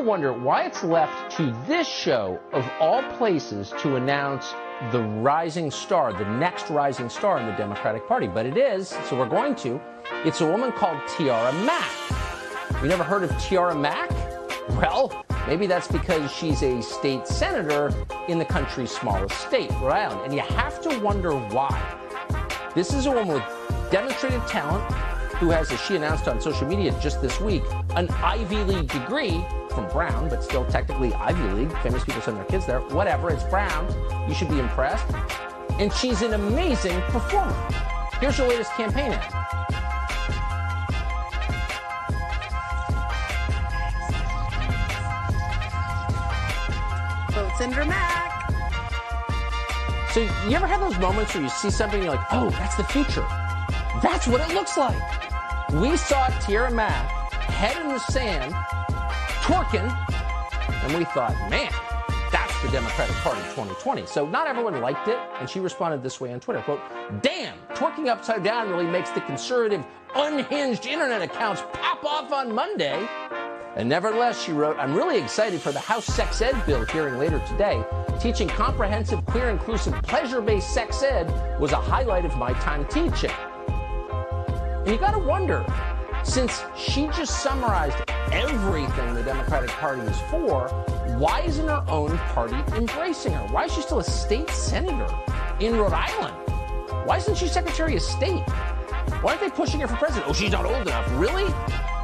wonder why it's left to this show, of all places, to announce the rising star, the next rising star in the Democratic Party. But it is, so we're going to. It's a woman called Tiara Mack. You never heard of Tiara Mack? Well, maybe that's because she's a state senator in the country's smallest state, Rhode Island. And you have to wonder why. This is a woman with demonstrated talent who has, as she announced on social media just this week, an Ivy League degree from Brown, but still technically Ivy League. Famous people send their kids there. Whatever, it's Brown. You should be impressed. And she's an amazing performer. Here's her latest campaign ad. Vote Senator Mack. So you ever have those moments where you see something and you're like, oh, that's the future. That's what it looks like. We saw Tiara Mack, head in the sand, twerking, and we thought, man, that's the Democratic Party 2020. So not everyone liked it, and she responded this way on Twitter, quote, damn, twerking upside down really makes the conservative, unhinged internet accounts pop off on Monday. And nevertheless, she wrote, I'm really excited for the House sex ed bill hearing later today. Teaching comprehensive, queer, inclusive, pleasure-based sex ed was a highlight of my time teaching. And you got to wonder, since she just summarized everything the Democratic Party is for, why isn't her own party embracing her? Why is she still a state senator in Rhode Island? Why isn't she Secretary of State? Why aren't they pushing her for president? Oh, she's not old enough. Really?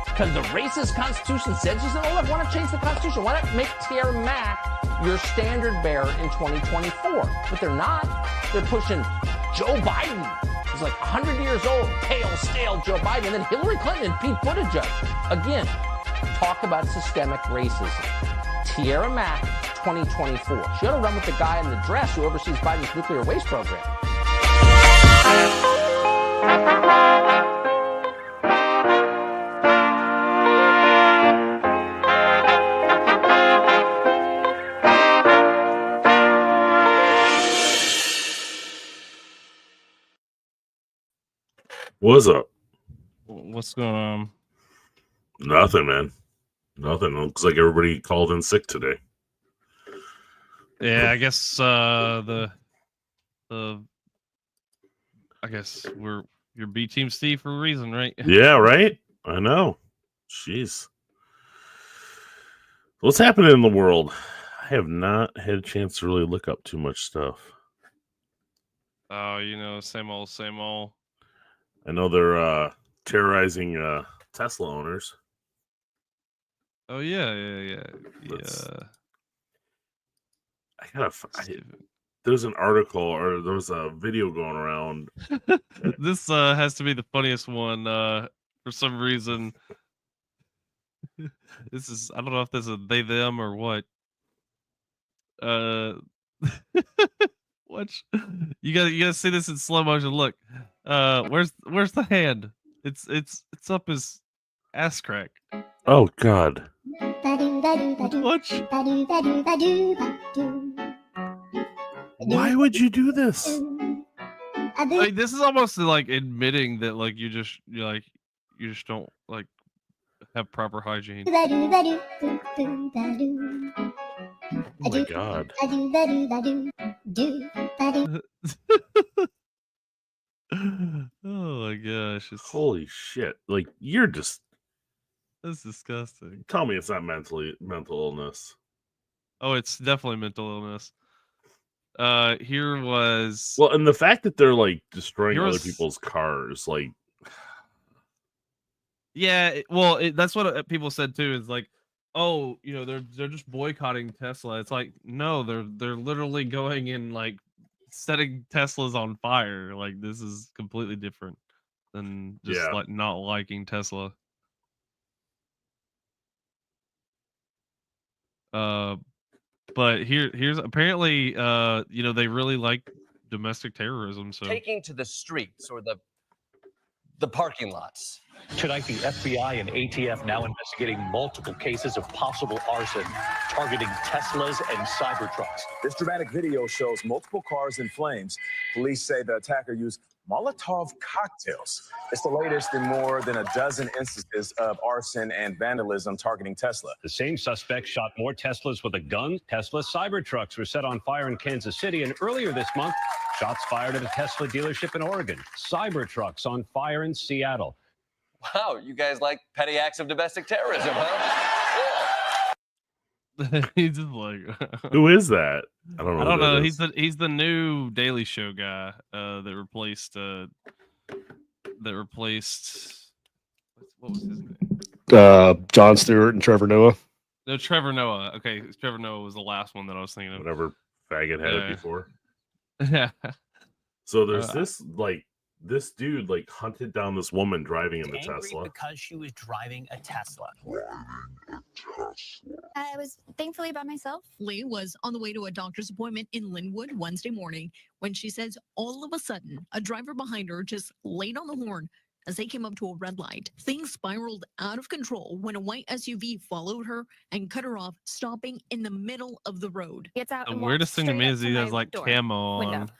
Because the racist Constitution said she's not old enough? Why not change the Constitution? Why not make Tiara Mack your standard bearer in 2024? But they're not. They're pushing Joe Biden. He's like 100 years old, pale, stale Joe Biden, and then Hillary Clinton and Pete Buttigieg. Again, talk about systemic racism. Tiara Mack, 2024. She ought to run with the guy in the dress who oversees Biden's nuclear waste program. What's up? What's going on? Nothing, man. Nothing. Looks like everybody called in sick today. Yeah, I guess I guess we're your B Team Steve for a reason, right? Yeah, right? I know. Jeez. What's happening in the world? I have not had a chance to really look up too much stuff. Oh, same old, same old. I know they're terrorizing Tesla owners. Oh yeah. There's an article or there was a video going around. This has to be the funniest one for some reason. This is, I don't know if this is they them or what. Watch. You gotta see this in slow motion. Look. Where's the hand? It's up his ass crack. Oh God. Watch. Why would you do this? Like, this is almost like admitting that like you just don't like have proper hygiene. Oh my God. Oh my gosh. Holy shit. Like, you're just... That's disgusting. Tell me it's not mental illness. Oh, it's definitely mental illness. Here was... Well, and the fact that they're, like, destroying other people's cars, like... Yeah, well, that's what people said, too, is like, oh, they're just boycotting Tesla. It's like, no, they're literally going and, like, setting Teslas on fire. Like, this is completely different than just like not liking Tesla. But here's apparently they really like domestic terrorism. So taking to the streets or the parking lots. Tonight, the FBI and ATF now investigating multiple cases of possible arson targeting Teslas and Cybertrucks. This dramatic video shows multiple cars in flames. Police say the attacker used Molotov cocktails. It's the latest in more than a dozen instances of arson and vandalism targeting Tesla. The same suspect shot more Teslas with a gun. Tesla Cybertrucks were set on fire in Kansas City, and earlier this month, shots fired at a Tesla dealership in Oregon. Cybertrucks on fire in Seattle. Wow, you guys like petty acts of domestic terrorism, huh? He's just like, Who is that? I don't know. I don't who that know. is. He's the new Daily Show guy that replaced what was his name? Jon Stewart and Trevor Noah. No, Trevor Noah. Okay, Trevor Noah was the last one that I was thinking of. Whatever faggot had it Yeah. before. Yeah. So there's this dude like hunted down this woman driving in the Angry Tesla. because she was driving a Tesla. I was thankfully by myself. Lee was on the way to a doctor's appointment in Linwood Wednesday morning when she says all of a sudden a driver behind her just laid on the horn as they came up to a red light. Things spiraled out of control when a white SUV followed her and cut her off, stopping in the middle of the road. Gets out The and walks weirdest thing to straight me up is he my has like door camo window. on.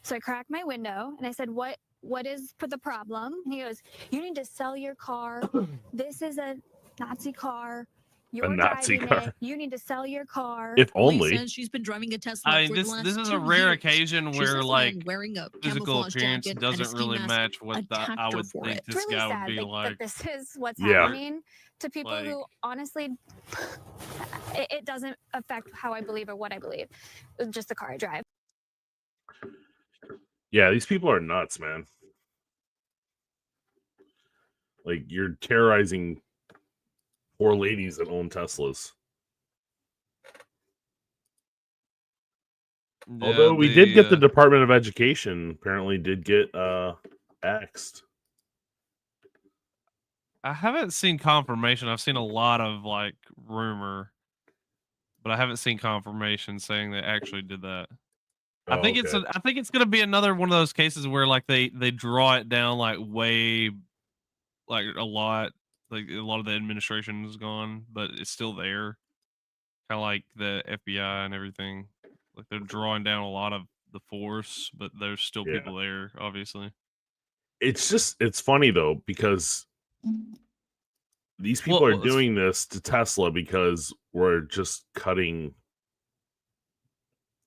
So I cracked my window and I said, what is the problem? And he goes, you need to sell your car. This is a Nazi car. You're Nazi driving car. it. You need to sell your car. If Lee only. says she's been driving a Tesla I mean, for this the last this is a 2 rare years. occasion She where says the man like wearing a physical camouflage appearance jacket and a doesn't ski really mask match what attacked I her would for think it. It's this really guy would sad be that like. this is what's Yeah. happening to people Like- who honestly, it doesn't affect how I believe or what I believe. It's just the car I drive. Yeah, these people are nuts, man. Like you're terrorizing poor ladies that own Teslas. Although we did get the Department of Education apparently did get axed. I haven't seen confirmation. I've seen a lot of like rumor, but I haven't seen confirmation saying they actually did that. I think okay. I think it's gonna be another one of those cases where like they draw it down like way, like a lot. Like a lot of the administration is gone, but it's still there. Kind of like the FBI and everything. Like they're drawing down a lot of the force, but there's still Yeah. people there, obviously. It's funny though because these people Well, are it's- doing this to Tesla because we're just cutting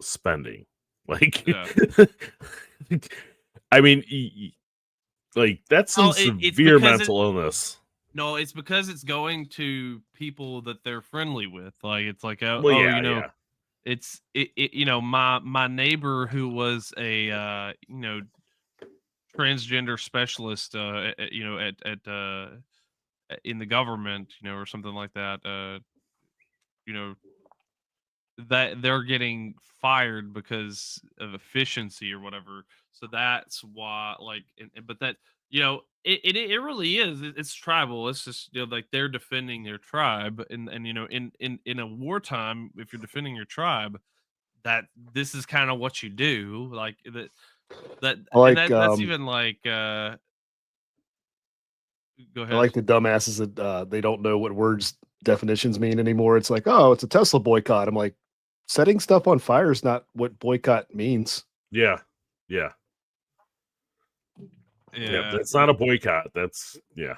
spending. Like, Yeah. I mean, like that's some Well, it's severe because mental illness. No, it's because it's going to people that they're friendly with. Like it's like, Well, yeah, you know, yeah. it's you know, my neighbor who was a you know, transgender specialist you know at in the government, you know, or something like that, you know, that they're getting fired because of efficiency or whatever. So that's why, like, but that, you know, it really is. It's tribal. It's just, you know, like they're defending their tribe, and you know, in a wartime, if you're defending your tribe, that this is kind of what you do. Like that Like, and that's even like. Go ahead. I like the dumbasses that they don't know what words definitions mean anymore. It's like, oh, it's a Tesla boycott. I'm like, setting stuff on fire is not what boycott means. Yeah. Yeah, That's not a boycott. That's yeah.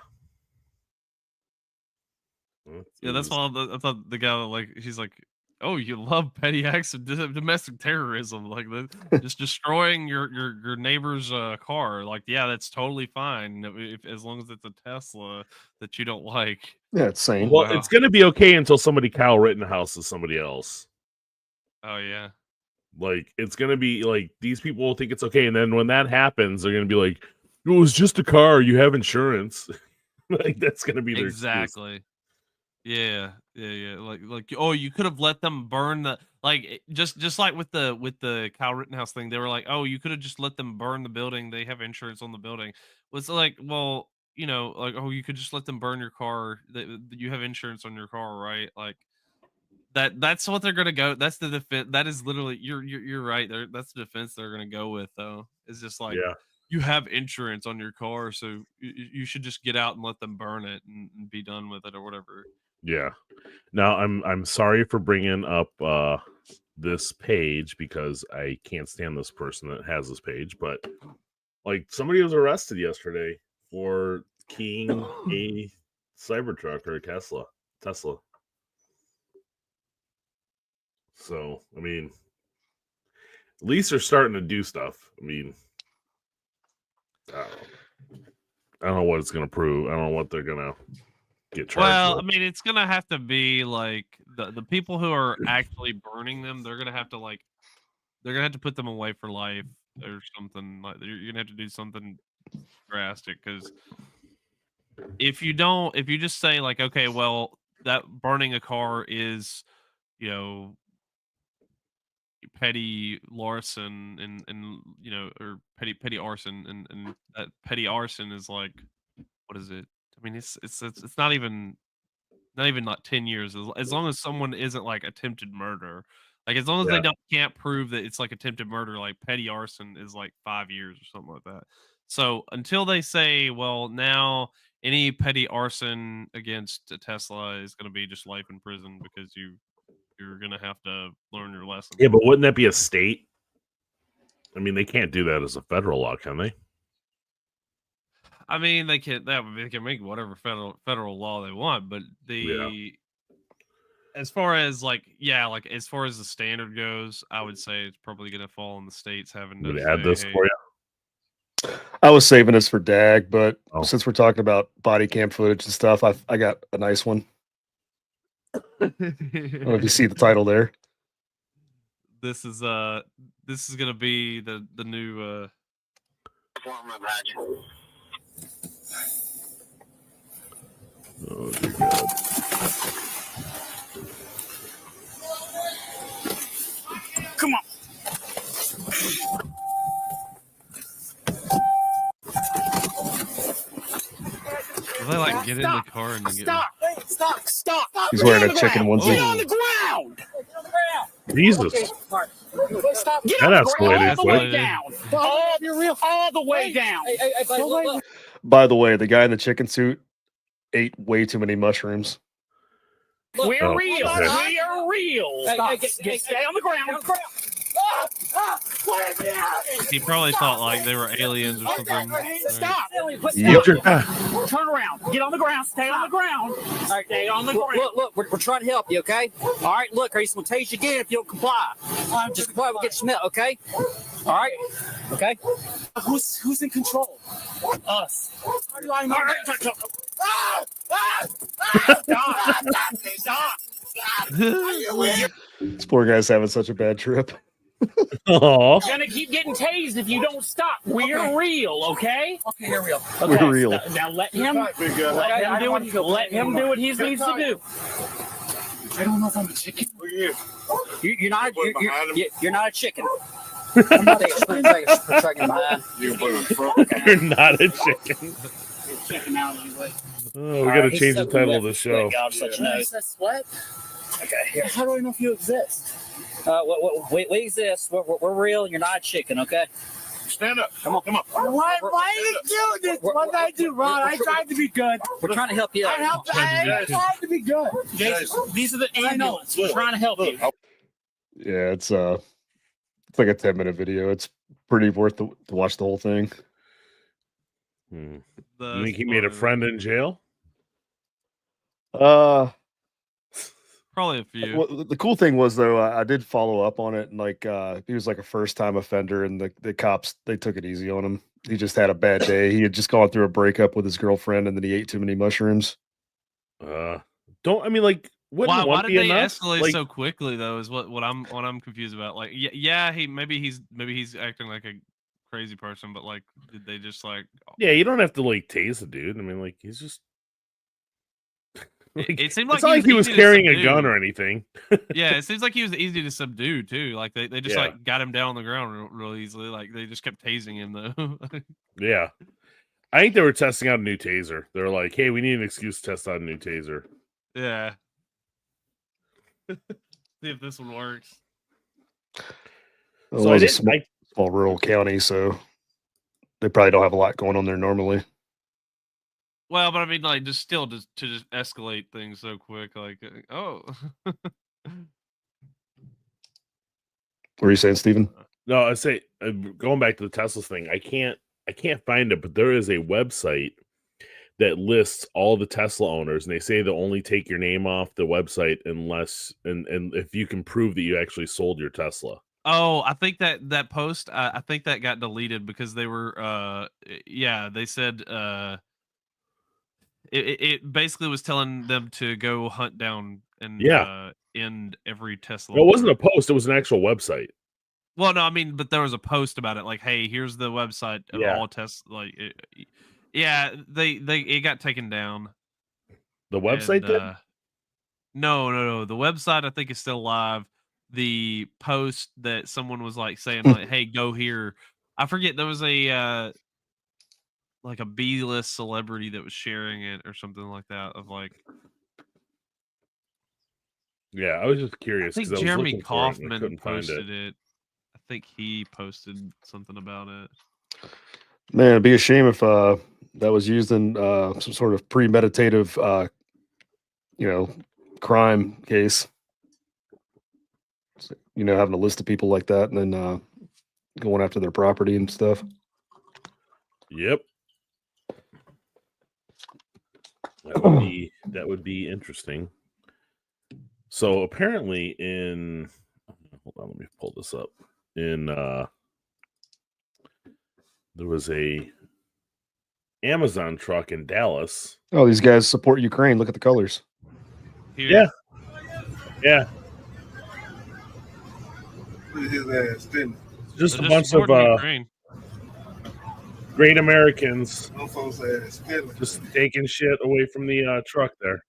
That's why I thought the guy like he's like, oh, you love petty acts of domestic terrorism, like just destroying your neighbor's car. Like, yeah, that's totally fine if as long as it's a Tesla that you don't like. Yeah, it's sane. Well, Wow. it's gonna be okay until somebody Kyle Rittenhouse is somebody else. Oh yeah. Like it's gonna be like these people will think it's okay, and then when that happens, they're gonna be like, "It was just a car. You have insurance." Like that's gonna be their excuse. Exactly. Yeah. Like, oh, you could have let them burn the just like with the Kyle Rittenhouse thing. They were like, oh, you could have just let them burn the building. They have insurance on the building. Was like, well, you know, like, oh, you could just let them burn your car. You have insurance on your car, right? Like that's what they're gonna go. That's the defense. That is literally you're right. That's the defense they're gonna go with though. It's just like, Yeah. you have insurance on your car, so you should just get out and let them burn it and be done with it or whatever. Yeah. Now I'm sorry for bringing up this page because I can't stand this person that has this page, but Like somebody was arrested yesterday for keying a Cybertruck or a Tesla. So, I mean, at least they're starting to do stuff. I mean, I don't know what it's going to prove. I don't know what they're going to get charged Well, with. I mean, it's gonna have to be like the people who are actually burning them. They're gonna have to put them away for life or something. Like you're gonna have to do something drastic because if you just say like, okay, well, that burning a car is, you know, petty larceny and you know, or petty arson and that petty arson is like, what is it? I mean, it's not even like 10 years as long as someone isn't like attempted murder. Like as long as they can't prove that it's like attempted murder, like petty arson is like 5 years or something like that. So until they say, well, now any petty arson against a Tesla is going to be just life in prison because you're going to have to learn your lesson. Yeah, but wouldn't that be a state? I mean, they can't do that as a federal law, can they? I mean, they can make whatever federal law they want, but as far as like as far as the standard goes, I would say it's probably going to fall on the states having to add this for you. I was saving this for DAG, but since we're talking about body cam footage and stuff, I got a nice one. I don't know if you see the title there. This is gonna be the new Oh dear God. Come on. Will they like get in the car and Stop! He's wearing a chicken onesie. Get on the ground! Jesus. Stop. Get That on escalated the way quick. down. All the way down. By the way, the guy in the chicken suit ate way too many mushrooms. We're real. okay. We are real. Stay on the ground. He probably thought like they were aliens or something. Stop. Yep. Turn around. Get on the ground. Stay on the ground. All right, stay on the ground. Look, we're trying to help you, okay? All right, look, he's going to tase you again if you don't comply. Just comply, we'll get you met, okay? All right? Okay? Who's in control? Us. How do I know? Stop. This poor guy's having such a bad trip. Oh, You're gonna keep getting tased if you don't stop. We're real, okay? Okay, you're real. We're real. Now let him do what he needs to do. I don't know if I'm a chicken. You're not a chicken. I'm not you're not a chicken. Checking out anyway. Oh, we got to change the title of the show. What? Okay. How do I know if you exist? We exist. We're real. You're not a chicken, okay? Stand up. Come on. Why are you doing this? What did I do, Ron? I tried to be good. We're trying to help you out. I tried to be good. These are the ambulance. We're trying to help you. Yeah, it's like a 10-minute video. It's pretty worth to watch the whole thing. You think he made a friend in jail? Probably a few. Well, the cool thing was though, I did follow up on it, and like he was like a first-time offender, and the cops, they took it easy on him. He just had a bad day. He had just gone through a breakup with his girlfriend, and then he ate too many mushrooms. Why did they escalate so quickly though? Is what I'm confused about. Like, maybe he's acting like a crazy person, but like, did they just like? Yeah, you don't have to like tase a dude. I mean, like, he's just. It seemed like it's not like he was carrying a gun or anything. Yeah, it seems like he was easy to subdue too. Like they just like got him down on the ground real easily. Like they just kept tasing him though. Yeah, I think they were testing out a new taser. They're like, "Hey, we need an excuse to test out a new taser." Yeah. See if this one works. Well, it was a small rural county, so they probably don't have a lot going on there normally. Well, but I mean, like, just escalate things so quick, like, oh. What were you saying, Steven? No, I say going back to the Tesla thing. I can't I can't find it, but there is a website that lists all the Tesla owners, and they say they'll only take your name off the website unless and if you can prove that you actually sold your Tesla. Oh, I think that post, I think that got deleted because they were, yeah, they said, it basically was telling them to go hunt down and end every Tesla. It wasn't a post; it was an actual website. Well, no, I mean, but there was a post about it, like, "Hey, here's the website of all tests." Like, yeah, it got taken down. The website did? No. The website I think is still live. The post that someone was like saying, like, "Hey, go here." I forget there was a like a B-list celebrity that was sharing it or something like that. Of like, yeah, I was just I curious think because I was Jeremy looking for it and I Kaufman couldn't find posted it. it. I think he posted something about it. Man, it'd be a shame if that was used in some sort of premeditative, crime case. Having a list of people like that and then going after their property and stuff. Yep. That would be interesting. So apparently hold on, let me pull this up. There was a Amazon truck in Dallas. Oh, these guys support Ukraine. Look at the colors. Here. Yeah. Look at his ass, didn't Just a bunch of great Americans just taking shit away from the truck there.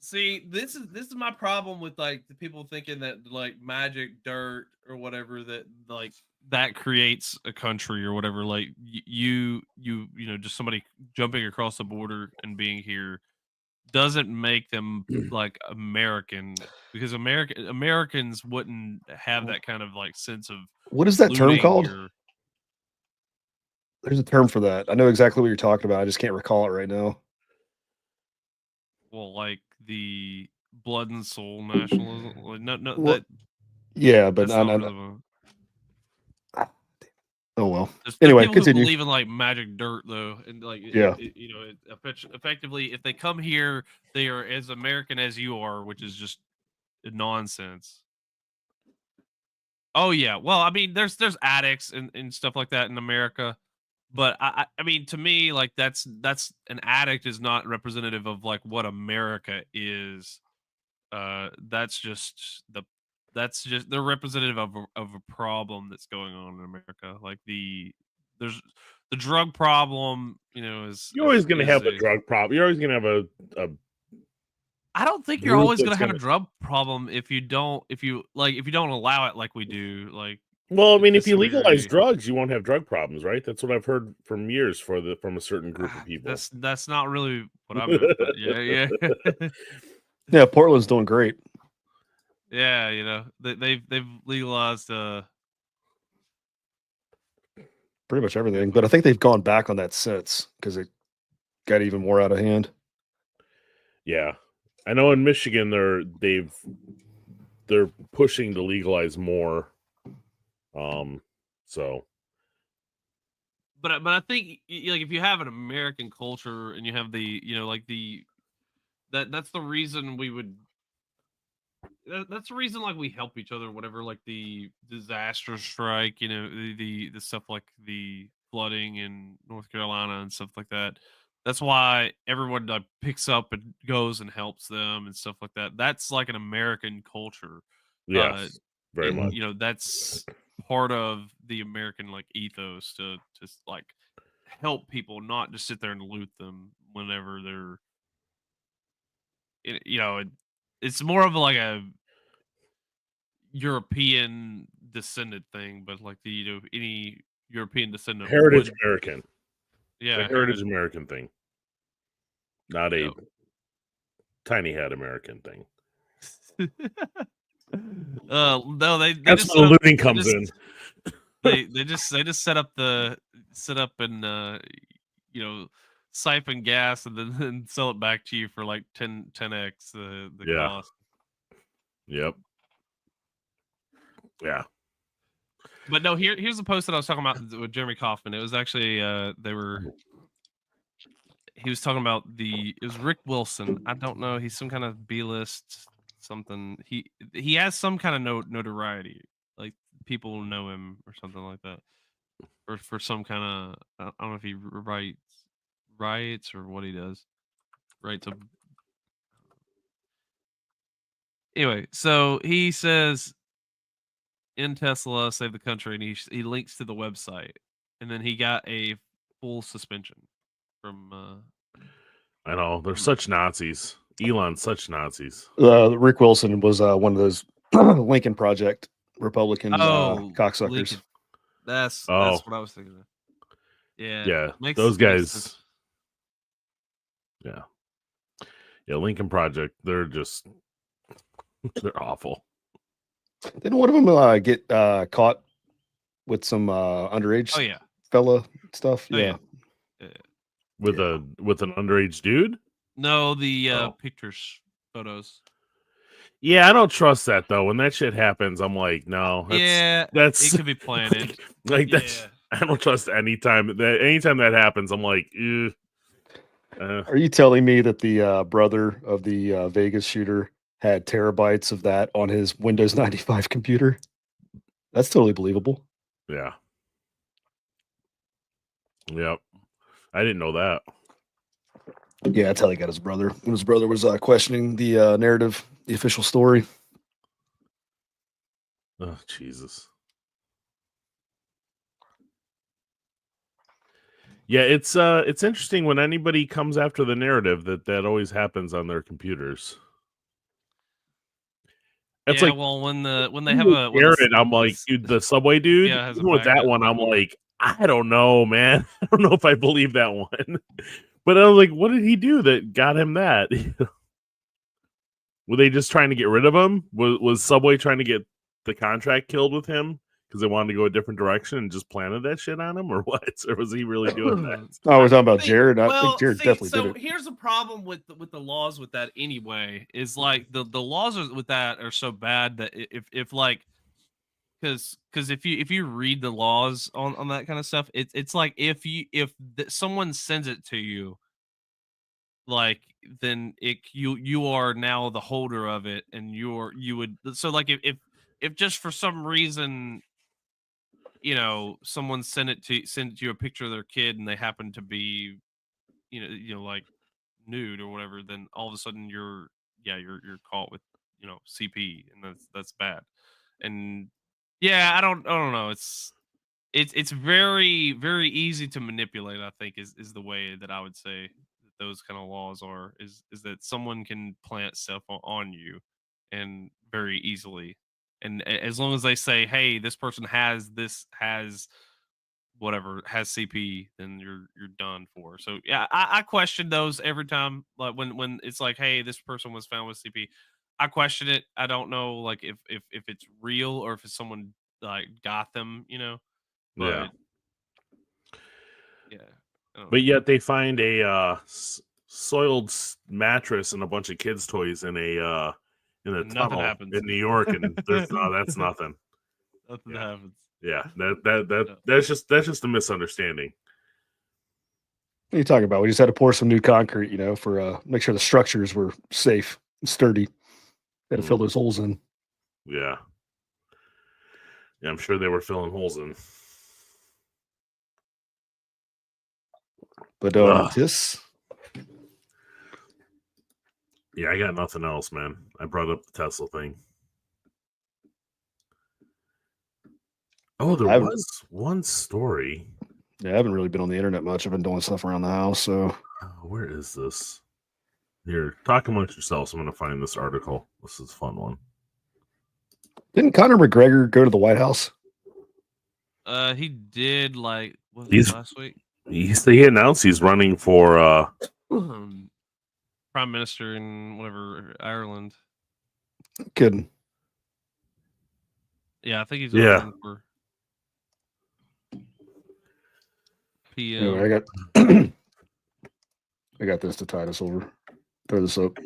See, this is my problem with like the people thinking that like magic dirt or whatever that like that creates a country or whatever. Like you know, just somebody jumping across the border and being here doesn't make them like American, because Americans wouldn't have that kind of like sense of What is that term called? or There's a term for that. I know exactly what you're talking about. I just can't recall it right now. well, like the blood and soul nationalism. Like, no, Well, that yeah, but that's not really oh well. There's Anyway, people who continue. believe in like magic dirt though, and like Yeah. effectively, if they come here, they are as American as you are, which is just nonsense. Oh yeah, well, I mean, there's addicts and stuff like that in America, but I mean, to me, like that's an addict is not representative of like what America is. That's just they're representative of a problem that's going on in America. Like there's the drug problem, you know, You're always going to have a drug problem. You're always going to have a I don't think you're group always going that's to have a gonna- drug problem if you don't allow it like we do. Like, Well, I mean, if you disagree. legalize drugs, you won't have drug problems, right? That's what I've heard from years from a certain group of people. That's not really what I meant. But yeah. Yeah, Portland's doing great. Yeah, you know, they've legalized Pretty much everything, but I think they've gone back on that since because it got even more out of hand. Yeah, I know in Michigan they're pushing to legalize more. So, but I think like if you have an American culture and you have that's the reason we would. That's the reason, like, we help each other, whatever, like the disaster strike, you know, the stuff like the flooding in North Carolina and stuff like that. That's why everyone like picks up and goes and helps them and stuff like that. That's like an American culture. yes, very and, much. You know, that's part of the American like ethos to like help people, not just sit there and loot them whenever they're, you know, it's more of like a European descendant thing, but like any European descendant Heritage American. Yeah, a heritage American thing, not a tiny hat American thing. No, that's where the looting comes in. They just set up and you know, siphon gas and then sell it back to you for like 10x the cost. Yep. Yeah. But no, here's the post that I was talking about with Jeremy Kaufman. It was actually he was talking about it was Rick Wilson. I don't know. He's some kind of B-list something. He has some kind of notoriety. Like people know him or something like that. For some kind of I don't know if he riots or what he does. Writes a Anyway, so he says in Tesla save the country, and he links to the website, and then he got a full suspension from I know they're such Nazis. Elon's such Nazis. Rick Wilson was one of those Lincoln Project Republican cocksuckers. Lincoln. That's what I was thinking of. Yeah, those guys. Yeah, Lincoln Project. They're just they're awful. Didn't one of them get caught with some underage fella stuff? Yeah. With an underage dude? No, the pictures, photos. Yeah, I don't trust that though. When that shit happens, I'm like, no. That's it could be planted. That's I don't trust anytime that happens. I'm like, Are you telling me that the brother of the Vegas shooter had terabytes of that on his Windows 95 computer? That's totally believable. Yeah. Yep. I didn't know that. Yeah, that's how they got his brother. When his brother was questioning the narrative, the official story. Oh, Jesus. Yeah, it's interesting when anybody comes after the narrative that always happens on their computers. It's like when they have a I'm like, dude, the subway dude. Yeah, with that one, I'm like, I don't know, man. I don't know if I believe that one. But I was like, what did he do that got him that? Were they just trying to get rid of him? Was Subway trying to get the contract killed with him because they wanted to go a different direction and just planted that shit on him, or what? Or was he really doing that? Oh, we're talking about Jared. I think Jared definitely did it. Here's the problem with the laws with that anyway. Is like the laws with that are so bad that if like because if you read the laws on that kind of stuff, it's like if someone sends it to you, like then you are now the holder of it, and you would so like if just for some reason, you know, someone sent you a picture of their kid and they happen to be you know like nude or whatever, then all of a sudden you're caught with CP, and that's bad. And yeah, I don't know. It's very, very easy to manipulate, I think, is the way that I would say that those kind of laws are, is that someone can plant stuff on you and very easily. And as long as they say, hey, this person has CP, then you're done for. So yeah, I question those every time. Like when it's like, hey, this person was found with CP, I question it. I don't know, like if it's real or if it's someone like got them, But But yet they find a soiled mattress and a bunch of kids' toys in a tunnel happens in New York, and there's that's nothing. Nothing happens. Yeah, that's just a misunderstanding. What are you talking about? We just had to pour some new concrete, for make sure the structures were safe and sturdy. Had to fill those holes in. Yeah. Yeah, I'm sure they were filling holes in. But this. Yeah, I got nothing else, man. I brought up the Tesla thing. Oh, there was one story. Yeah, I haven't really been on the internet much. I've been doing stuff around the house. So, where is this? Here, talk amongst yourselves. I'm going to find this article. This is a fun one. Didn't Conor McGregor go to the White House? He did, like, last week? He announced he's running for Prime Minister in whatever, Ireland. Kidding. Yeah, I think he's running for PM. Anyway, I got this to tide us over. Throw this up.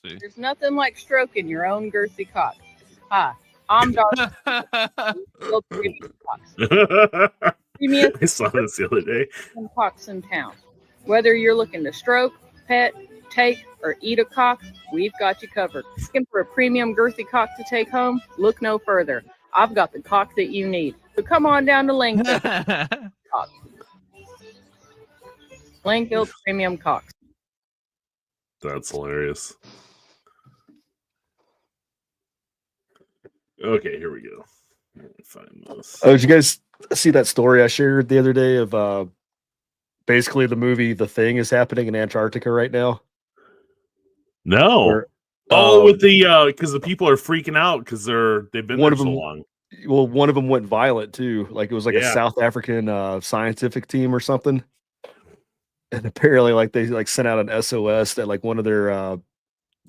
There's nothing like stroking your own girthy cock. Hi, I'm Darcy. I saw this the other day. Cocks in town. Whether you're looking to stroke, pet, take, or eat a cock, we've got you covered. Looking for a premium girthy cock to take home? Look no further. I've got the cock that you need. So come on down to Langfield. Langfield Premium Cocks. That's hilarious. Okay, here we go. Let me find this. Oh, did you guys see that story I shared the other day of basically the movie The Thing is happening in Antarctica right now? No. Where, with the because the people are freaking out because they've been there so long. Well, one of them went violent too. Like it was like a Yeah. South African scientific team or something. And apparently, like they like sent out an SOS that like one of their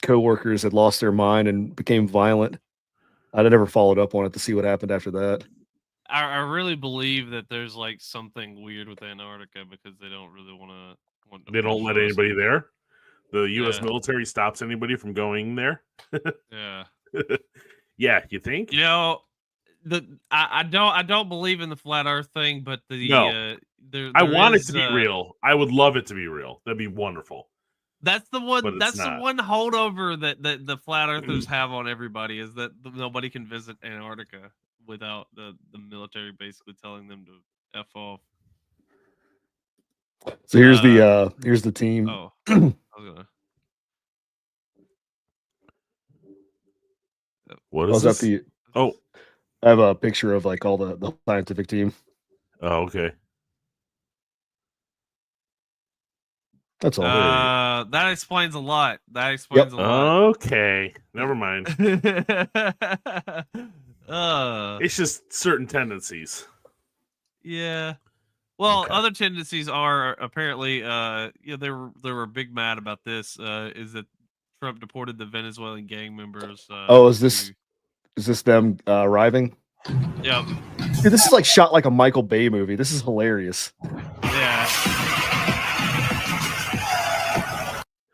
coworkers had lost their mind and became violent. I never followed up on it to see what happened after that. I really believe that there's like something weird with Antarctica because they don't really want to. They don't let anybody there. The U.S. Yeah. military stops anybody from going there. Yeah. Yeah, you think? You know, I don't believe in the flat Earth thing, but No. there I want it is, to be real. I would love it to be real. That'd be wonderful. That's the one. But it's That's the not. one holdover that the flat earthers have on everybody is that nobody can visit Antarctica without the military basically telling them to F off. So here's the team. Oh, I was gonna. What Oh, is that this? Oh, I have a picture of like all the scientific team. Oh, okay. That's all. That explains a lot. That explains a lot. Okay, never mind. It's just certain tendencies. Yeah. Well, other tendencies are apparently, they were big mad about this. Is that Trump deported the Venezuelan gang members? Is this them arriving? Yep. Dude, this is like shot like a Michael Bay movie. This is hilarious. Yeah.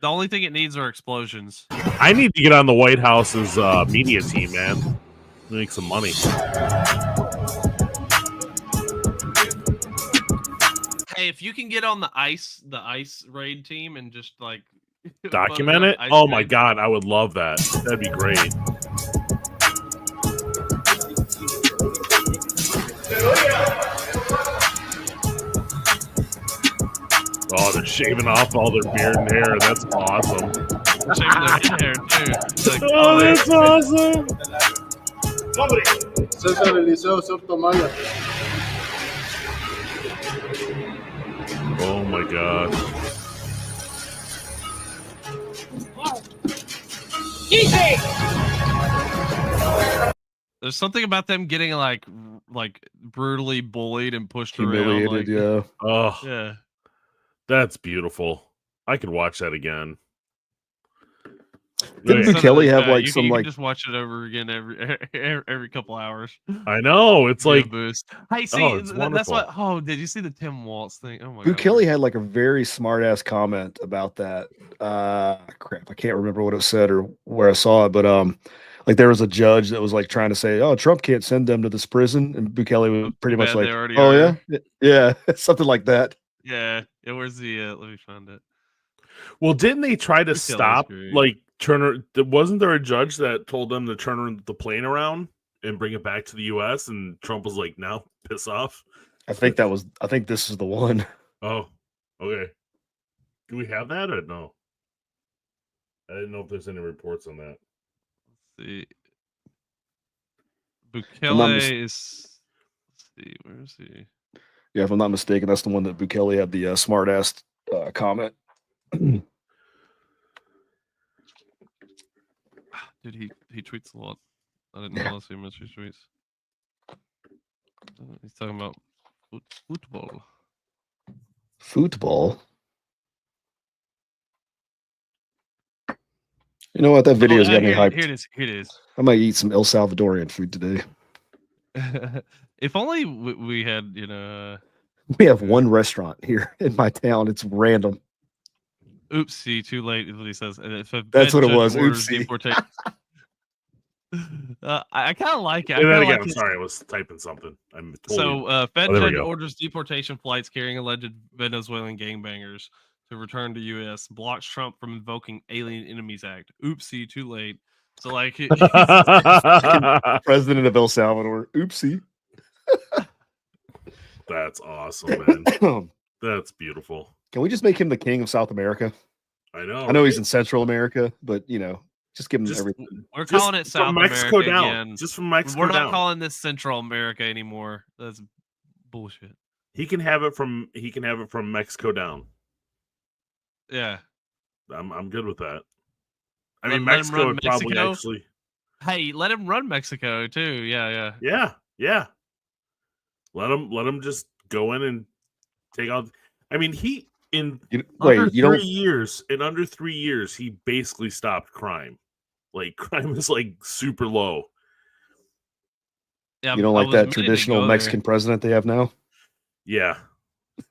The only thing it needs are explosions. I need to get on the White House's media team, man. Make some money. Hey, if you can get on the ice raid team and just like Document it? Oh my god, I would love that. That'd be great. Oh, they're shaving off all their beard and hair. That's awesome. Shaving their hair too. It's like, oh, that's awesome. César Eliseo Sotomayor. Oh my god. There's something about them getting like brutally bullied and pushed Humiliated, around. yeah. Oh, yeah. That's beautiful. I could watch that again. Didn't Kelly have like you some can like just watch it over again every couple hours. I know it's Get a like boost. Hey, see, it's that's wonderful. what. Oh, did you see the Tim Waltz thing? Oh my god. Kelly had like a very smart ass comment about that. Crap, I can't remember what it said or where I saw it, but like there was a judge that was like trying to say, "Oh, Trump can't send them to this prison," and Bukele was pretty much like, "Oh yeah, yeah," something like that. Yeah. Where's the? Let me find it. Well, didn't they try to Bukele's stop great. like Turner? Wasn't there a judge that told them to turn the plane around and bring it back to the U.S. and Trump was like, "No, piss off." I think this is the one. Oh, okay. Do we have that or no? I didn't know if there's any reports on that. Let's see. Bukele is. Let's see. Where is he? Yeah, if I'm not mistaken, that's the one that Bukele had the smart ass comment. Dude, he tweets a lot. I didn't realize how much he tweets. He's talking about football. Football. You know what? That video's got me hyped. Here it is. I might eat some El Salvadorian food today. If only we had, We have one restaurant here in my town. It's random. Oopsie, too late is what he says. And if That's what it was. orders Oopsie. deportation, I kind of like it. Say that kinda again. like I'm his- sorry, I was typing something. I'm totally... So, there we FedGen go. orders deportation flights carrying alleged Venezuelan gangbangers to return to U.S. Blocks Trump from invoking Alien Enemies Act. Oopsie, too late. So, like, President of El Salvador. Oopsie. That's awesome, man. That's beautiful. Can we just make him the king of South America? I know. I know he's right? in Central America, but just give him everything. We're calling it South from Mexico America down. again. Just from Mexico We're not down. calling this Central America anymore. That's bullshit. He can have it from Mexico down. Yeah. I'm good with that. I Let mean, him Mexico run would probably Mexico? actually... Hey, let him run Mexico too. Yeah. Yeah. Let him just go in and take out... I mean, in under 3 years, he basically stopped crime. Like, crime is like super low. Yeah, You don't like that traditional Mexican president they have now? Yeah.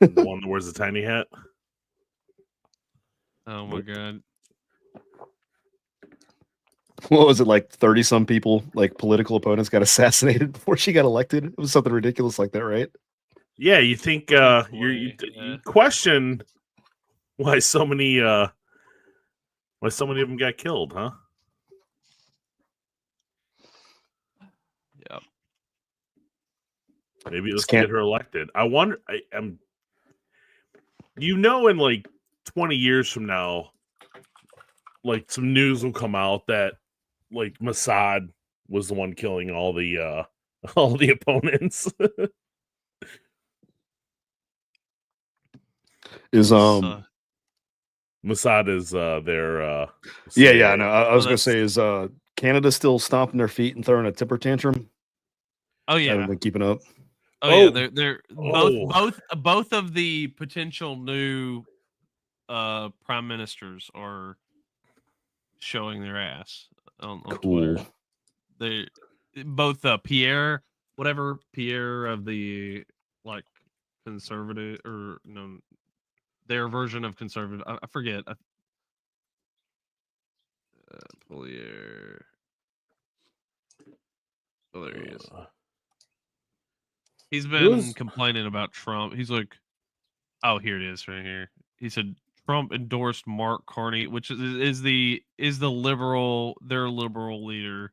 The one that wears the tiny hat. Oh my god. What was it, like 30 some people, like political opponents, got assassinated before she got elected? It was something ridiculous like that, right? Yeah, you think you question why so many of them got killed, huh? Yeah. Maybe let's get her elected. I wonder. I'm. In like 20 years from now, like some news will come out that like Mossad was the one killing all the opponents. Is Mossad is their yeah, no, I was gonna say, is Canada still stomping their feet and throwing a temper tantrum? Oh yeah, haven't been keeping up. Yeah, they're both of the potential new prime ministers are showing their ass on Twitter. They both Pierre of the like conservative or their version of conservative. I forget. Pierre. Oh, there he is. He's been complaining about Trump. He's like, oh, here it is right here. He said Trump endorsed Mark Carney, which is their liberal leader.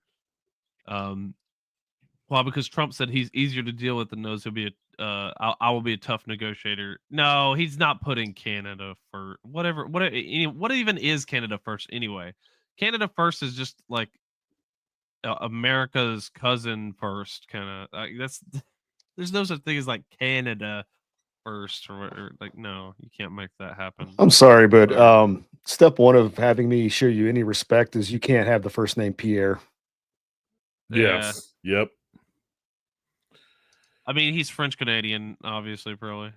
Well, because Trump said he's easier to deal with and knows he'll be I will be a tough negotiator. No, he's not putting Canada for whatever. What even is Canada first anyway? Canada first is just like America's cousin first, kind of. That's there's no such thing as like Canada first or like no, you can't make that happen. I'm sorry, but step one of having me show you any respect is you can't have the first name Pierre. Yes. Yeah. Yep. I mean, he's French Canadian, obviously, probably.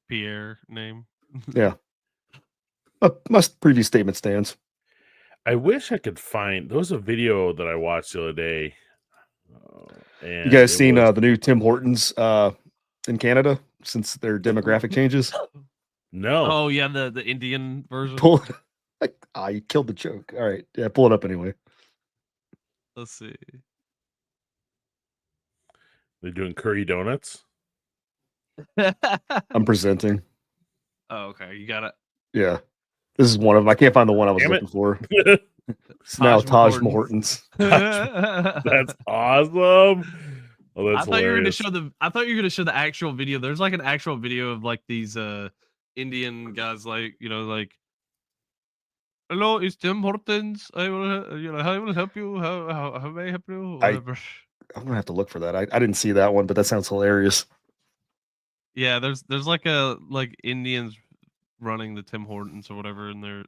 Pierre name. Yeah. My previous statement stands. I wish I could find. There was a video that I watched the other day. And you guys seen the new Tim Hortons in Canada since their demographic changes? No. Oh yeah, the Indian version. I killed the joke. All right, yeah, pull it up anyway. Let's see. They're doing curry donuts. I'm presenting. Oh, okay. You got it. Yeah. This is one of them. I can't find the one I was looking for. It's now Taj Mahortons. That's awesome. Oh, that's I thought you were going to hilarious. show I thought you were going to show the actual video. There's like an actual video of like these Indian guys, like like, hello, it's Tim Hortons. I will, I will help you. How may I help you? Whatever. I'm gonna have to look for that. I didn't see that one, but that sounds hilarious. Yeah, there's like Indians running the Tim Hortons or whatever, and they're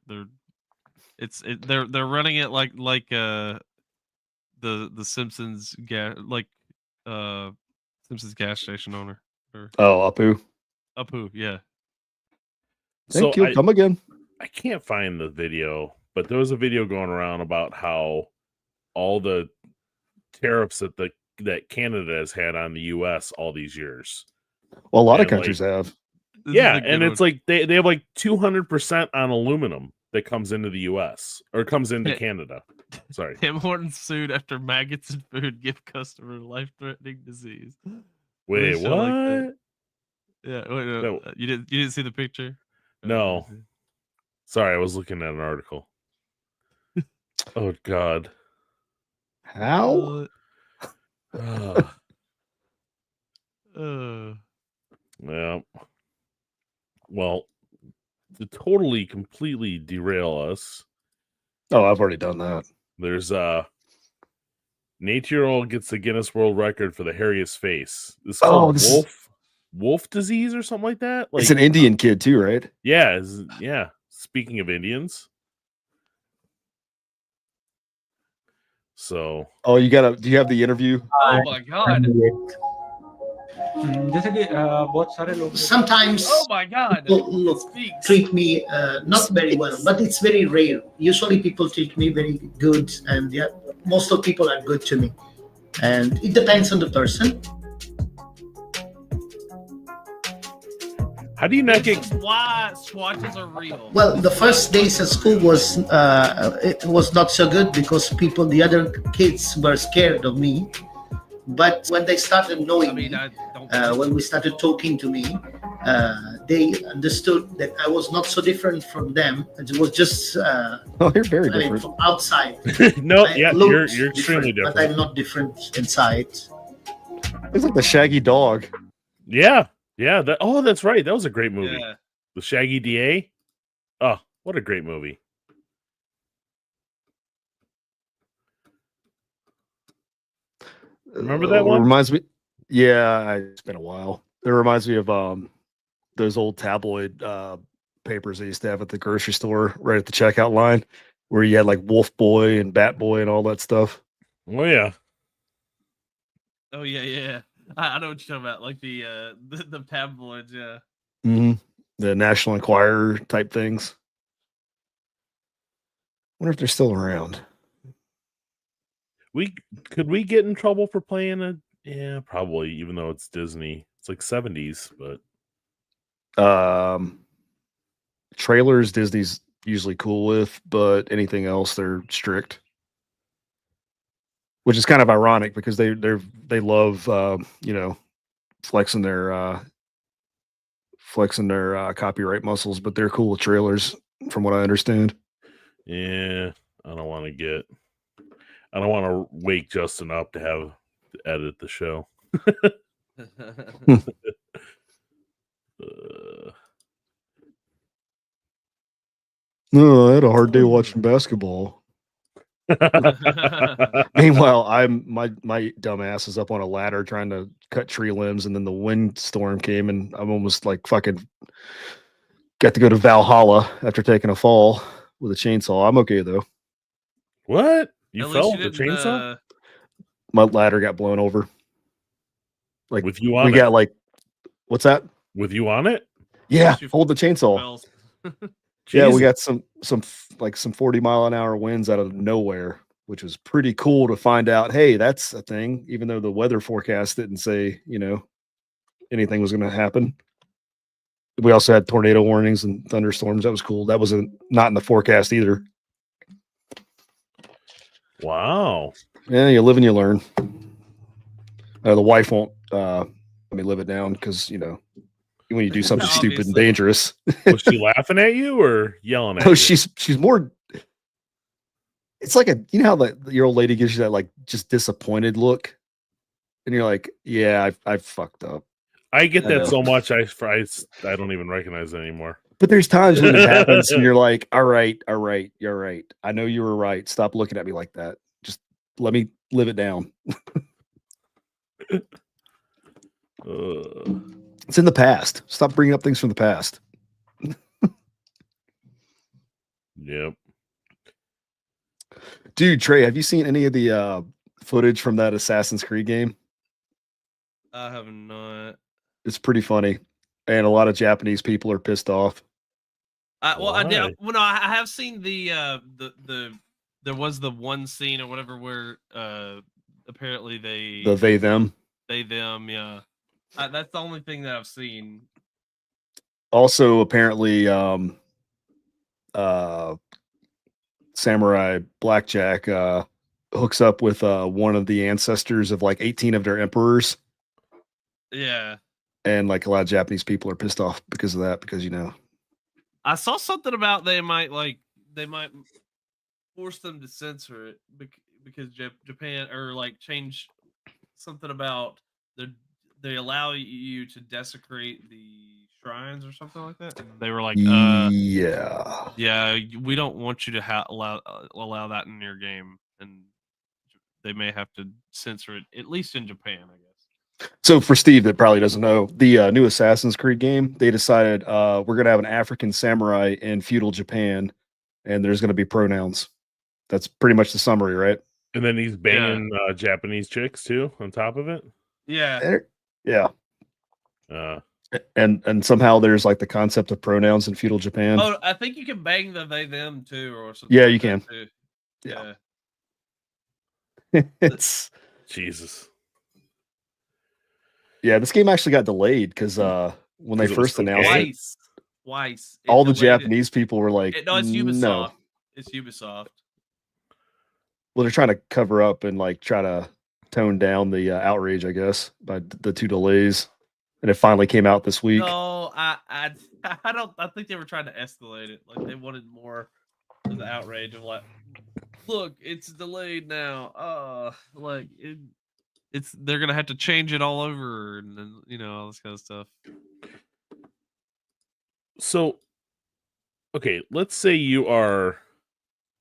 running it like the Simpsons Simpsons gas station owner. Oh, Apu, yeah. Thank you. Come again. I can't find the video, but there was a video going around about how all the tariffs that Canada has had on the U.S. all these years. Well, a lot of countries have. Yeah, and it's like they have like 200% on aluminum that comes into the U.S. or comes into Canada. Sorry. Tim Hortons sued after maggots in food give customer life-threatening disease. Wait, Show like what? that. Yeah, wait, no, No. you didn't see the picture? No. Sorry, I was looking at an article. Oh God. How? Yeah. Well, to totally, completely derail us. Oh, I've already done that. There's an 8-year-old gets the Guinness World Record for the hairiest face. This is called wolf disease or something like that. Like, it's an Indian kid too, right? Yeah, yeah. Speaking of Indians, so do you have the interview? Oh my God. Sometimes Oh my God. people treat me not very well, but it's very rare. Usually people treat me very good, and yeah, most of people are good to me. And it depends on the person. how do you not get why swatches are real? Well, the first days at school was it was not so good because the other kids were scared of me. But when they started knowing me, when we started talking to me, they understood that I was not so different from them. It was just you're very different from outside. No, I yeah, looked you're extremely different. but I'm not different inside. It's like the Shaggy dog. Yeah. That's right. That was a great movie. Yeah. The Shaggy DA. Oh, what a great movie. Remember that one? Reminds me. Yeah, it's been a while. It reminds me of those old tabloid papers they used to have at the grocery store right at the checkout line, where you had like Wolf Boy and Bat Boy and all that stuff. Oh yeah. Oh yeah. I know what you're talking about, like the tabloids, yeah. Mm-hmm. The National Enquirer type things. Wonder if they're still around. Could we get in trouble for playing yeah, probably, even though it's Disney. It's like 70s, but trailers Disney's usually cool with, but anything else they're strict. Which is kind of ironic because they love flexing their copyright muscles, but they're cool with trailers from what I understand. Yeah, I don't want to wake Justin up to have to edit the show. No, I had a hard day watching basketball. Meanwhile, my dumb ass is up on a ladder trying to cut tree limbs, and then the windstorm came, and I'm almost like fucking got to go to Valhalla after taking a fall with a chainsaw. I'm okay though. What? You At fell least with you the didn't, chainsaw? My ladder got blown over. Like with you on we it? got like, what's that? With you on it? Yeah, hold the chainsaw. Yeah, we got some 40-mile-an-hour winds out of nowhere, which was pretty cool to find out. Hey, that's a thing. Even though the weather forecast didn't say anything was going to happen. We also had tornado warnings and thunderstorms. That was cool. That wasn't not in the forecast either. Wow. Yeah, you live and you learn. The wife won't let me live it down because when you do something stupid and dangerous. Was she laughing at you or yelling at you? Oh, she's more. It's like how your old lady gives you that like just disappointed look, and you're like, yeah, I fucked up. I get that so much. I don't even recognize it anymore. But there's times when it happens, and you're like, all right, you're right. I know you were right. Stop looking at me like that. Just let me live it down. It's in the past. Stop bringing up things from the past. Yep. Dude, Trey, have you seen any of the footage from that Assassin's Creed game? I have not. It's pretty funny, and a lot of Japanese people are pissed off. I did. Well, no, I have seen the there was the one scene or whatever where apparently they them, yeah. That's the only thing that I've seen. Also, apparently, samurai blackjack hooks up with one of the ancestors of like 18 of their emperors. Yeah. And like a lot of Japanese people are pissed off because of that, because I saw something about they might force them to censor it because Japan, or like change something about they allow you to desecrate the shrines or something like that. And they were like, yeah, we don't want you to allow that in your game, and they may have to censor it, at least in Japan, I guess. So for Steve that probably doesn't know, the new Assassin's Creed game, they decided we're going to have an African samurai in feudal Japan, and there's going to be pronouns. That's pretty much the summary, right? And then he's banging Japanese chicks too on top of it. Yeah. Yeah. And somehow there's like the concept of pronouns in feudal Japan. Oh, I think you can bang the they them too, or something. Yeah, you can. Too. Yeah. It's Jesus. Yeah, this game actually got delayed because when they first announced it, twice. All the Japanese people were like, no, it's Ubisoft. No. It's Ubisoft. Well, they're trying to cover up and like try to tone down the outrage, I guess, by the 2 delays, and it finally came out this week. No, I don't. I think they were trying to escalate it. Like they wanted more of the outrage of like, look, it's delayed now. Like it's they're gonna have to change it all over, and then all this kind of stuff. So, okay, let's say you are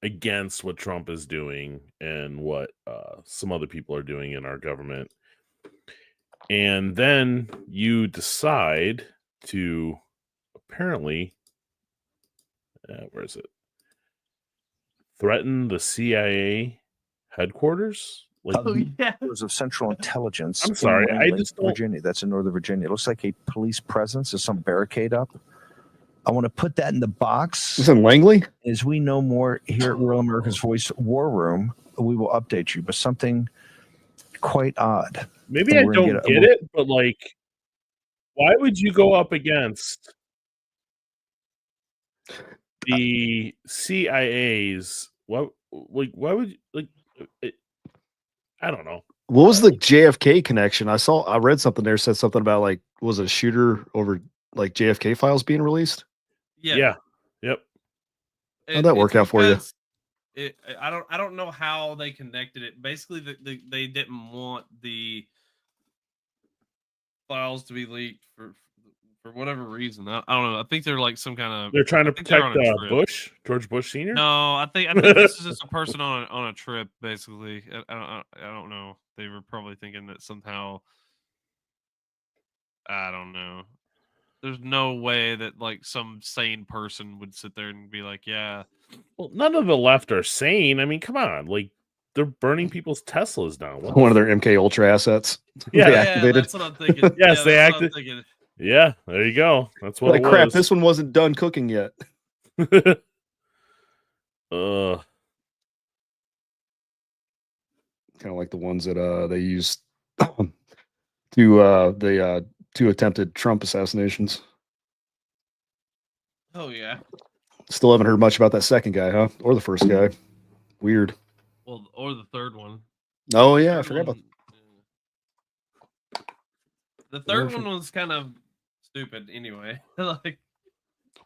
against what Trump is doing and what some other people are doing in our government, and then you decide to apparently where is it, threaten the CIA headquarters, like of Central Intelligence. I'm sorry, in I Langley, just don't... Virginia. That's in Northern Virginia. It looks like a police presence. There's some barricade up. I want to put that in the box. Is it Langley? As we know more here at Real America's Voice War Room, we will update you. But something quite odd. Maybe I don't get it, but like, why would you go up against the CIA's? Why would you, like? I don't know. What was the JFK connection? I read something there, said something about like, was a shooter over like JFK files being released? Yeah. Yep. How'd that work out for you? I don't know how they connected it. Basically, they didn't want the files to be leaked for whatever reason. I don't know. I think they're like some kind of. They're trying to protect George Bush Sr. No, I think this is just a person on a trip. Basically, I don't know. They were probably thinking that somehow. I don't know. There's no way that like some sane person would sit there and be like, yeah. Well, none of the left are sane. I mean, come on. Like, they're burning people's Teslas down. One of their MK Ultra assets. Yeah, they activated. That's what I'm thinking. Yes, they activated. Yeah, there you go. That's what like, crap, this one wasn't done cooking yet. Kind of like the ones that they used to the 2 attempted Trump assassinations. Oh yeah. Still haven't heard much about that second guy, huh? Or the first guy. Weird. Well, or the third one. Oh yeah, I forgot about. The third one was kind of stupid anyway. Like,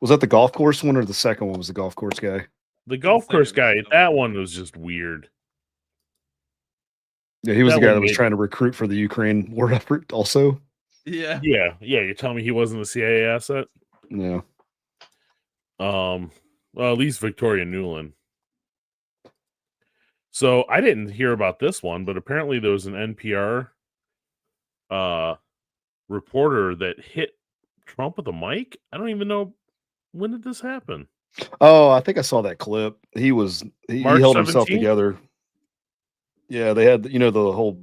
was that the golf course one or the second one was the golf course guy? The golf course guy, that one was just weird. Yeah, he was the guy that was trying to recruit for the Ukraine war effort also. Yeah. You're telling me he wasn't a CIA asset? Yeah. Well, at least Victoria Nuland. So I didn't hear about this one, but apparently there was an NPR reporter that hit Trump with a mic. I don't even know, when did this happen? Oh, I think I saw that clip. He held himself together. Yeah, they had the whole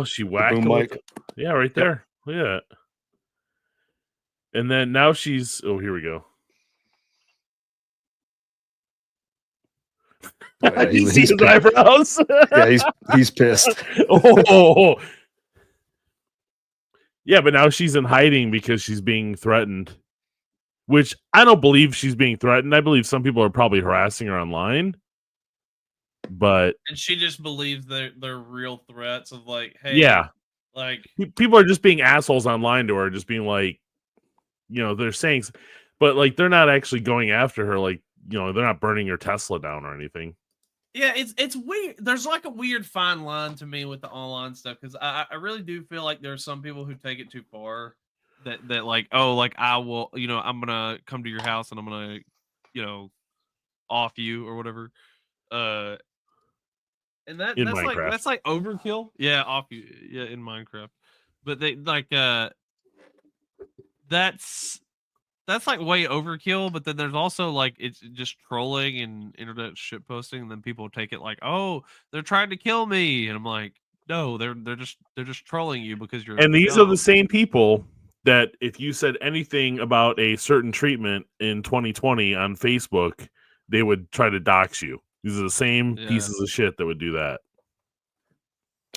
she whacked boom mic. Yeah, right there. Look at that. And then now she's here we go. Yeah, you see his eyebrows? Yeah, he's pissed. Oh. Yeah, but now she's in hiding because she's being threatened. Which I don't believe she's being threatened. I believe some people are probably harassing her online. But and she just believes they're real threats of like, hey, yeah, like people are just being assholes online to her, just being like, they're saying, but like they're not actually going after her. Like, they're not burning your Tesla down or anything. Yeah, it's weird. There's like a weird fine line to me with the online stuff because I really do feel like there's some people who take it too far. That like, oh, like I will, I'm gonna come to your house and I'm gonna, off you or whatever. And In that's Minecraft. like overkill. Yeah, off you. Yeah, in Minecraft. But they like that's like way overkill, but then there's also like it's just trolling and internet shitposting, and then people take it like, oh, they're trying to kill me, and I'm like, no, they're just trolling you because you're And these dumb. are the same people that if you said anything about a certain treatment in 2020 on Facebook, they would try to dox you. These are the same pieces of shit that would do that.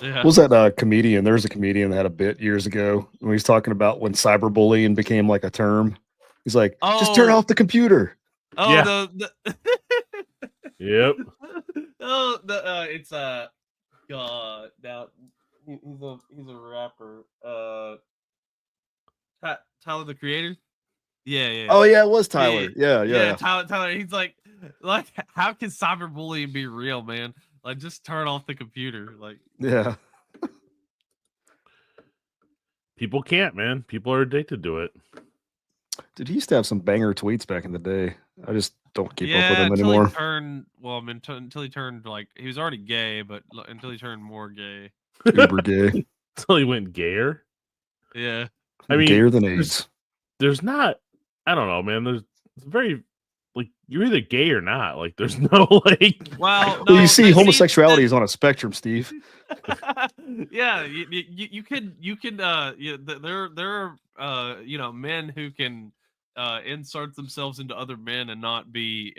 Yeah. What was that comedian? There was a comedian that had a bit years ago when he was talking about when cyberbullying became like a term. He's like, just turn off the computer. Oh, yeah. the Yep. Oh, it's God. Now he's a rapper. Tyler the Creator. Yeah. Oh yeah, it was Tyler. Yeah. Tyler. He's like, how can cyberbullying be real, man? Like, just turn off the computer. Like, yeah. People can't, man. People are addicted to it. Dude, he used to have some banger tweets back in the day. I just don't keep up with him until anymore. he turned, until he turned like he was already gay, but until he turned more gay. Uber gay. Until he went gayer. Yeah. I mean, gayer than AIDS. There's not. I don't know, man. There's very like you're either gay or not. Like there's no like. Well, you see, homosexuality is on a spectrum, Steve. Yeah, you can there are men who can insert themselves into other men and not be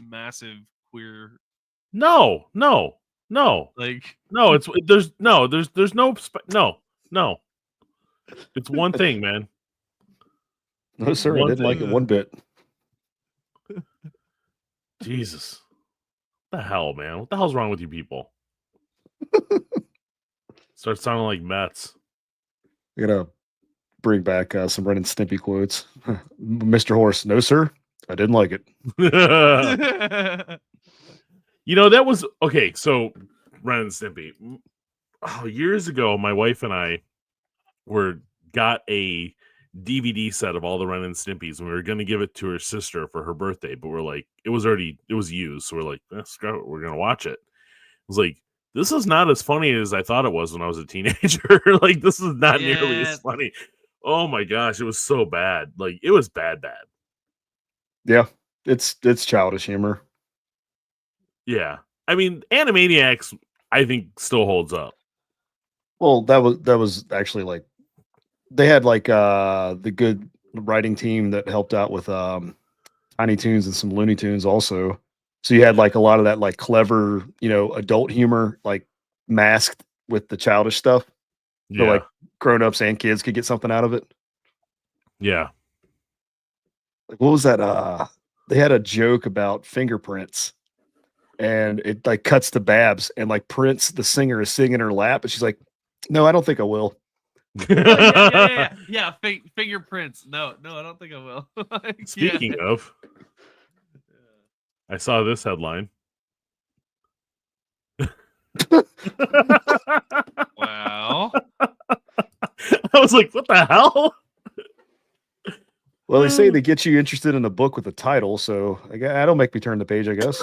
massive queer. No. Like no, there's no. It's one thing, man. No, sir, I didn't like it one bit. Jesus. What the hell, man? What the hell's wrong with you people? Starts sounding like Mets. I gotta bring back some Ren and Stimpy quotes. Mr. Horse, no, sir, I didn't like it. That was okay. So, Ren and Stimpy. Years ago, my wife and I got a DVD set of all the Ren and Stimpies, and we were going to give it to her sister for her birthday, but we're like, it was used, so we're like, let's go, we're going to watch it. It was like, this is not as funny as I thought it was when I was a teenager. Like, this is not nearly as funny. Oh my gosh, it was so bad. Like, it was bad. Yeah, it's childish humor. Yeah, I mean, Animaniacs, I think, still holds up. Well, that was actually like they had like the good writing team that helped out with Tiny Toons and some Looney Tunes also. So you had like a lot of that like clever, adult humor, like masked with the childish stuff. So like grown-ups and kids could get something out of it. Yeah. Like what was that? They had a joke about fingerprints. And it like cuts to Babs, and like Prince, the singer, is singing in her lap, and she's like, "No, I don't think I will." Yeah. Fingerprints. No, I don't think I will. Speaking of, I saw this headline. Wow. I was like, what the hell? Well, they say they get you interested in a book with a title, so that'll make me turn the page, I guess.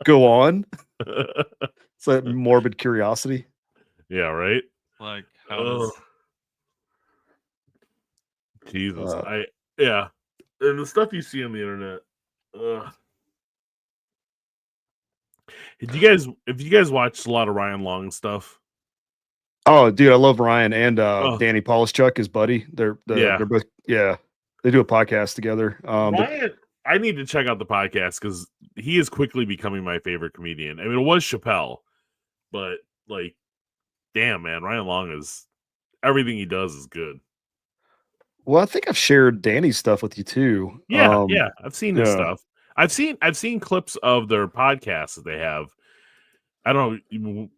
Go on. It's that morbid curiosity. Yeah, right? Like, how does... Jesus. And the stuff you see on the internet. Have you guys watched a lot of Ryan Long stuff? Oh, dude, I love Ryan and Danny Polishchuk, his buddy. They're both they do a podcast together. Ryan, I need to check out the podcast because he is quickly becoming my favorite comedian. I mean, it was Chappelle, but like, damn, man, Ryan Long is everything he does is good. Well, I think I've shared Danny's stuff with you too. Yeah, I've seen his stuff. I've seen clips of their podcasts that they have. I don't know.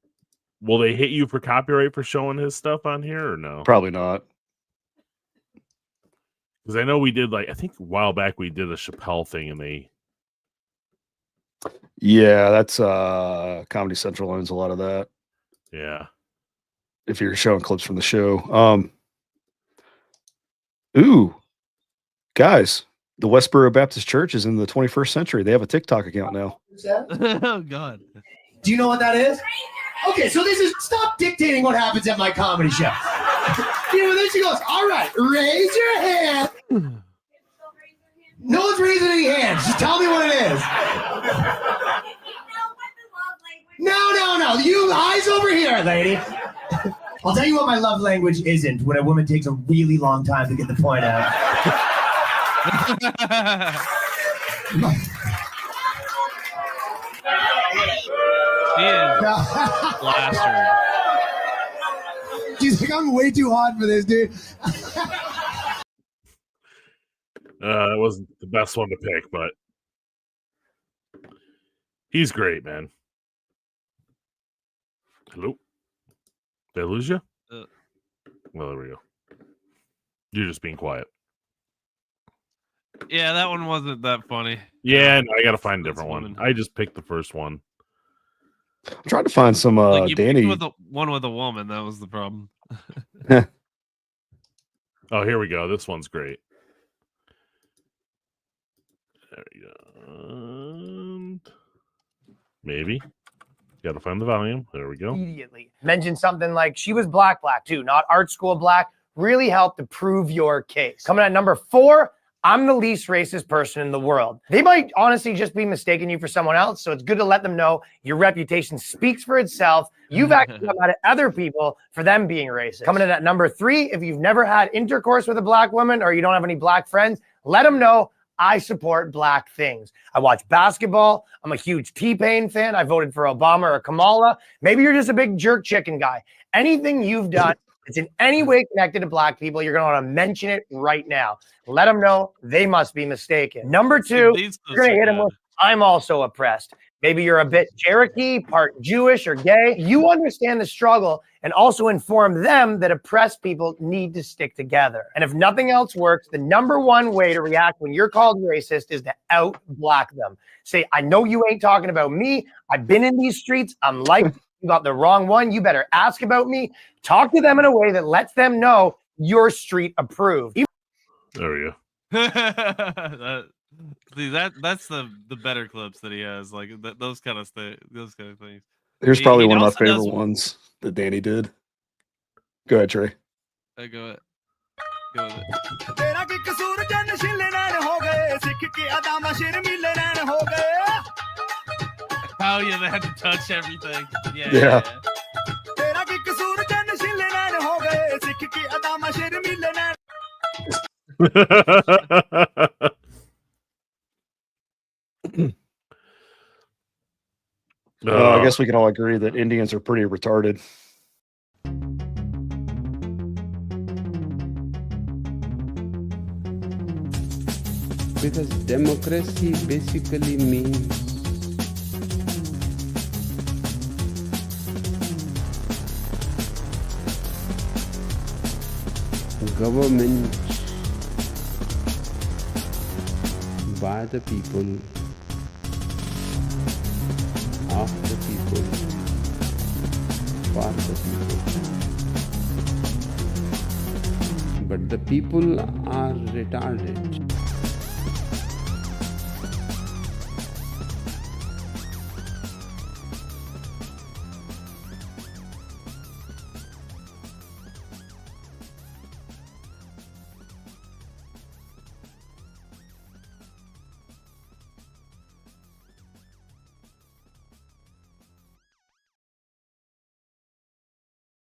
Will they hit you for copyright for showing his stuff on here or no? Probably not. Because I know we did I think a while back we did a Chappelle thing and they. Yeah, that's Comedy Central owns a lot of that. Yeah. If you're showing clips from the show. Ooh, guys, the Westboro Baptist Church is in the 21st century. They have a TikTok account now. Oh God. Do you know what that is? Okay, so this is stop dictating what happens at my comedy show. Then she goes, all right, raise your hand. No one's raising any hands. Just tell me what it is. No. You eyes over here, lady. I'll tell you what my love language isn't when a woman takes a really long time to get the point out. She is plastered. Do you think I'm way too hot for this, dude? It wasn't the best one to pick, but he's great, man. Hello? Did I lose you? Well, there we go. You're just being quiet. Yeah, that one wasn't that funny. Yeah, no, I gotta find a different one. I just picked the first one. I'm trying to find some you Danny. picked one with a woman. That was the problem. Oh, here we go. This one's great. There we go. And maybe. Got to find the volume. There we go. Immediately. Mention something like she was black too, not art school black. Really helped to prove your case. Coming at number 4, I'm the least racist person in the world. They might honestly just be mistaking you for someone else, so it's good to let them know your reputation speaks for itself. You've actually come at other people for them being racist. Coming in at number 3, if you've never had intercourse with a black woman or you don't have any black friends, let them know I support black things. I watch basketball. I'm a huge T-Pain fan. I voted for Obama or Kamala. Maybe you're just a big jerk chicken guy. Anything you've done that's in any way connected to black people, you're going to want to mention it right now. Let them know they must be mistaken. Number 2, you're going to hit them with, I'm also oppressed. Maybe you're a bit Cherokee, part Jewish or gay. You understand the struggle and also inform them that oppressed people need to stick together. And if nothing else works, the number 1 way to react when you're called racist is to out-black them. Say, I know you ain't talking about me. I've been in these streets. I'm like, you got the wrong one. You better ask about me. Talk to them in a way that lets them know you're street approved. There we go. That's the better clips that he has, like those kind of things. Here's probably one of my favorite ones that Danny did. Go ahead, Trey. Go with it. Oh yeah, they had to touch everything. Yeah. I guess we can all agree that Indians are pretty retarded. Because democracy basically means government by the people, of the people, for the people. But the people are retarded.